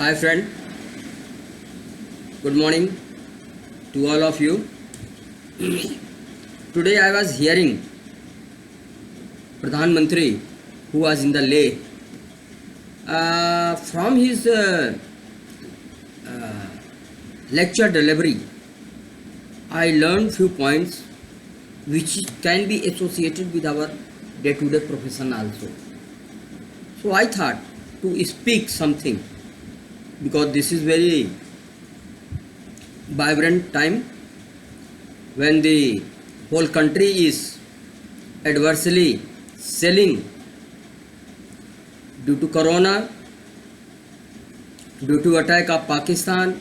Hi friend, good morning to all of you. Today I was hearing Pradhan Mantri who was in the Leh. From his lecture delivery, I learned few points which can be associated with our day-to-day profession also. So I thought to speak something because this is very vibrant time when the whole country is adversely selling due to corona, due to attack of Pakistan,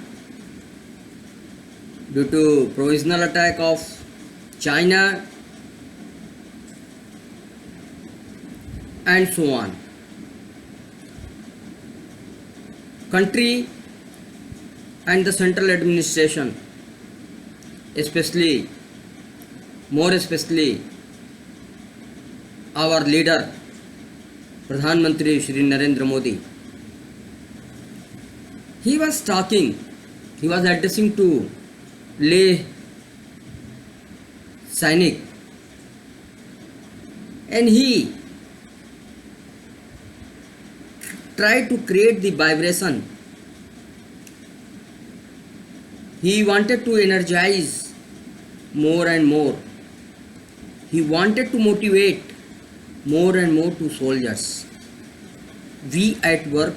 due to provisional attack of China, and so on. Country and the central administration, more especially our leader Pradhan Mantri Shri Narendra Modi, he was addressing to Leh Sainik, and he tried to create the vibration. He wanted to energize more and more. He wanted to motivate more and more to soldiers. We at work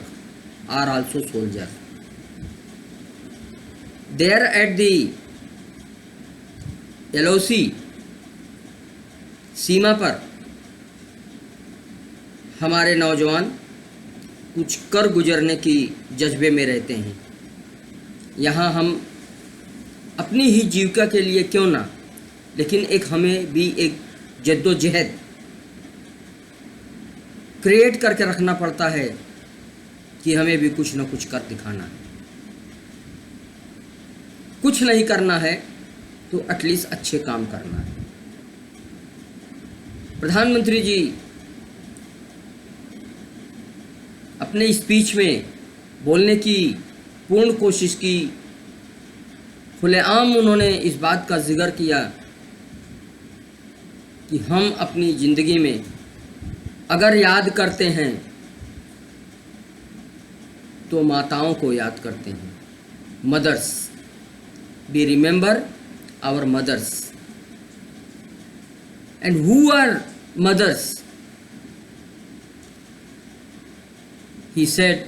are also soldiers. There at the LOC सीमा पर हमारे नौजवान कुछ कर गुजरने की जज्बे में रहते हैं। यहाँ हम अपनी ही जीविका के लिए क्यों ना, लेकिन हमें भी एक जद्दोजहद क्रिएट करके रखना पड़ता है कि हमें भी कुछ ना कुछ कर दिखाना है। कुछ नहीं करना है तो एटलीस्ट अच्छे काम करना है। प्रधानमंत्री जी अपने स्पीच में बोलने की पूर्ण कोशिश की। खुलेआम उन्होंने इस बात का जिक्र किया कि हम अपनी ज़िंदगी में अगर याद करते हैं तो माताओं को याद करते हैं। Mothers, we remember our mothers. And who are mothers? He said,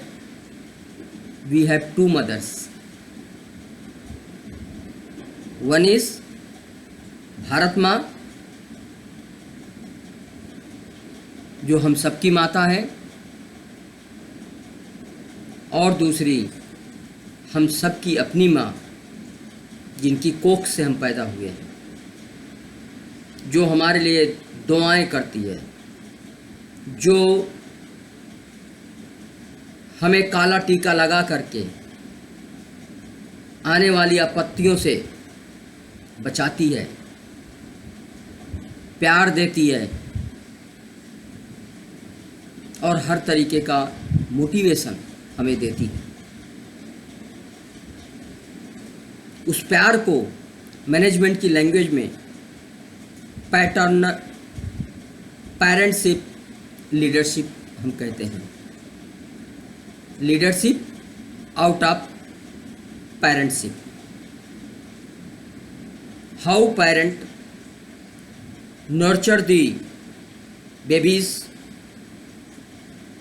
we have two mothers. One is Bharat Maa, जो हम सबकी माता है, और दूसरी हम सबकी अपनी माँ, जिनकी कोख से हम पैदा हुए हैं, जो हमारे लिए दुआएं करती है, जो हमें काला टीका लगा करके आने वाली आपत्तियों से बचाती है, प्यार देती है और हर तरीके का मोटिवेशन हमें देती है। उस प्यार को मैनेजमेंट की लैंग्वेज में पेरेंटशिप लीडरशिप हम कहते हैं। Leadership out of parentship. How parent nurture the babies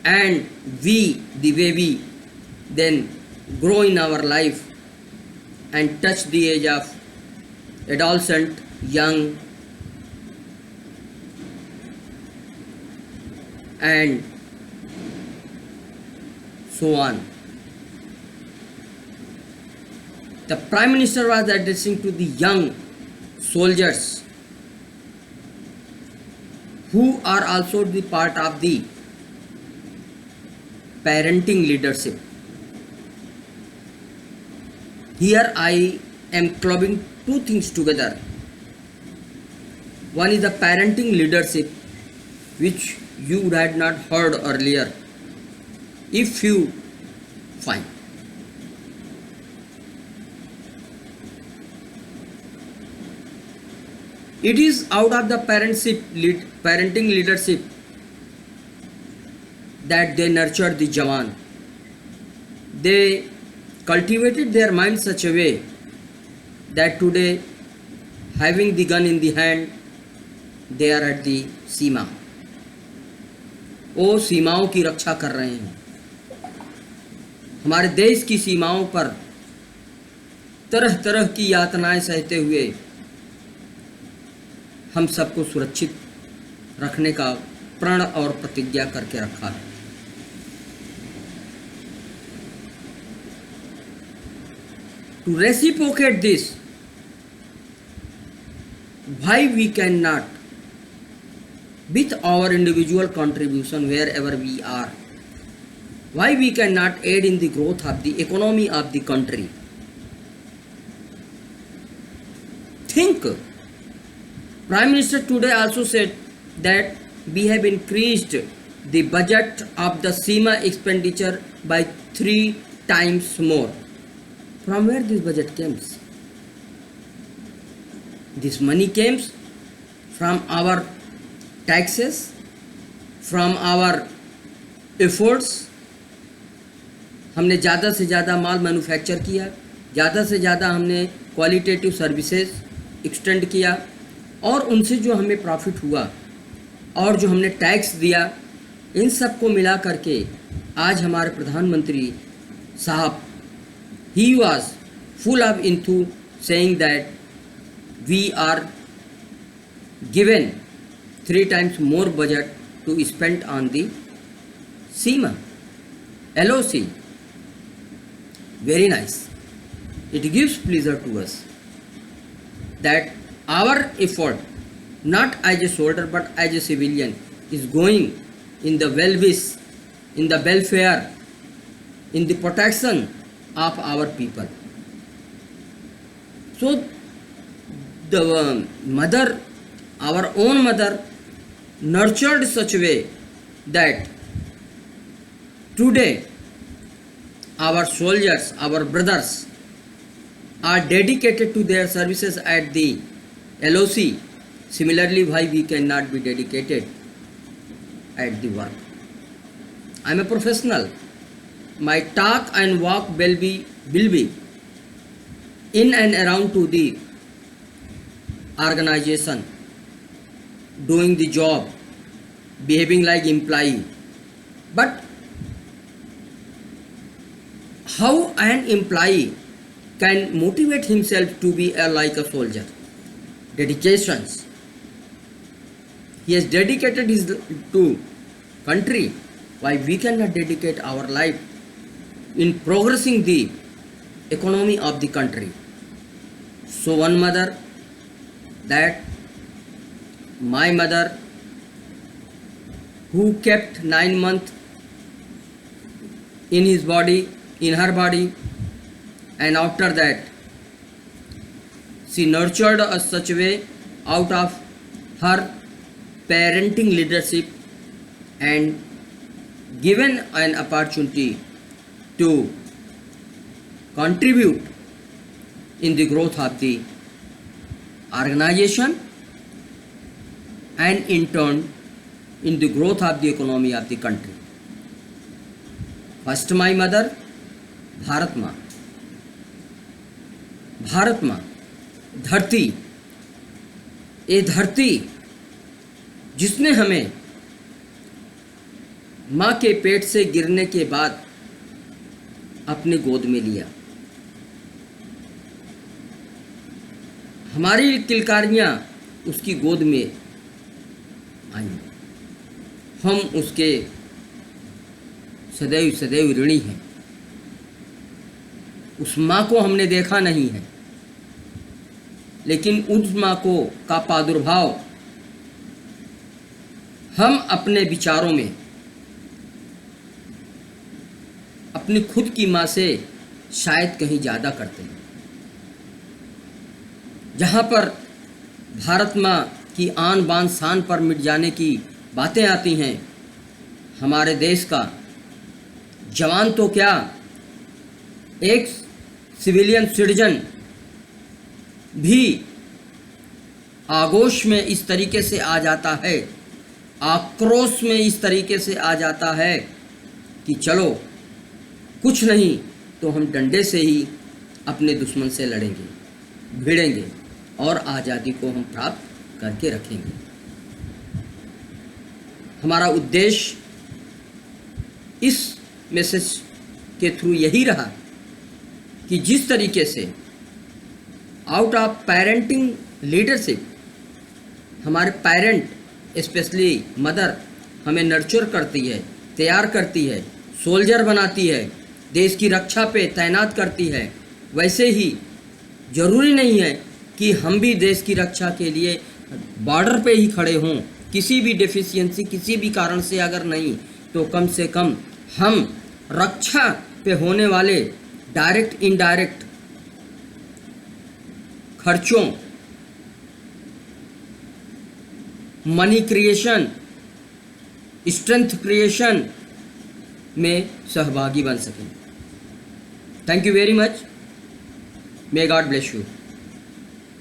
and we the baby then grow in our life and touch the age of adolescent, young, and so on. The Prime Minister was addressing to the young soldiers who are also the part of the parenting leadership. Here I am clubbing two things together. One is the parenting leadership, which you had not heard earlier. If you find, It is out of the parenting leadership that they nurtured the Jawan. They cultivated their mind such a way that today, having the gun in the hand, they are at the सीमा. वो सीमाओं की रक्षा कर रहे हैं. हमारे देश की सीमाओं पर तरह तरह की यातनाएं सहते हुए हम सबको सुरक्षित रखने का प्रण और प्रतिज्ञा करके रखा है. To reciprocate this, why we cannot, with our individual contribution wherever we are, why we cannot aid in the growth of the economy of the country? Think. Prime Minister today also said that we have increased the budget of the SEMA expenditure by 3 times more. From where this budget comes? This money comes from our taxes, from our efforts. हमने ज़्यादा से ज़्यादा माल manufacture किया, ज़्यादा से ज़्यादा हमने qualitative services extend किया, और उनसे जो हमें प्रॉफिट हुआ और जो हमने टैक्स दिया, इन सब को मिला करके आज हमारे प्रधानमंत्री साहब, he was full of into saying that we are given 3 times more budget to spend on the SEMA, LOC. Very nice. It gives pleasure to us that our effort, not as a soldier but as a civilian, is going in the well-wish, in the welfare, in the protection of our people. So the mother, our own mother, nurtured such a way that today our soldiers, our brothers, are dedicated to their services at the LOC. Similarly, why we cannot be dedicated at the work? I am a professional. My talk and walk will be in and around to the organization, doing the job, behaving like employee. But how an employee can motivate himself to be like a soldier? Dedications. He has dedicated his to country. Why we cannot dedicate our life in progressing the economy of the country? So one mother, that my mother, who kept 9 months in her body, and after that she nurtured us such a way out of her parenting leadership and given an opportunity to contribute in the growth of the organization and in turn in the growth of the economy of the country. First my mother, Bharat Maa. Bharat माँ, धरती, ये धरती जिसने हमें माँ के पेट से गिरने के बाद अपने गोद में लिया, हमारी किलकारियाँ उसकी गोद में आई, हम उसके सदैव सदैव ऋणी हैं. उस माँ को हमने देखा नहीं है, लेकिन उस माँ को का प्रादुर्भाव हम अपने विचारों में अपनी खुद की माँ से शायद कहीं ज़्यादा करते हैं. जहाँ पर भारत माँ की आन बान शान पर मिट जाने की बातें आती हैं, हमारे देश का जवान तो क्या, एक सिविलियन सिटीजन भी आगोश में इस तरीके से आ जाता है, आक्रोश में इस तरीके से आ जाता है कि चलो कुछ नहीं तो हम डंडे से ही अपने दुश्मन से लड़ेंगे, भिड़ेंगे और आज़ादी को हम प्राप्त करके रखेंगे। हमारा उद्देश्य इस मैसेज के थ्रू यही रहा कि जिस तरीके से आउट ऑफ पेरेंटिंग लीडरशिप हमारे पेरेंट स्पेशली मदर हमें नर्चर करती है, तैयार करती है, सोल्जर बनाती है, देश की रक्षा पे तैनात करती है, वैसे ही ज़रूरी नहीं है कि हम भी देश की रक्षा के लिए बॉर्डर पे ही खड़े हों। किसी भी डेफिशिएंसी, किसी भी कारण से अगर नहीं तो कम से कम हम रक्षा पे होने वाले डायरेक्ट इनडायरेक्ट खर्चों, मनी क्रिएशन, स्ट्रेंथ क्रिएशन में सहभागी बन सकें। Thank you very much. May God bless you.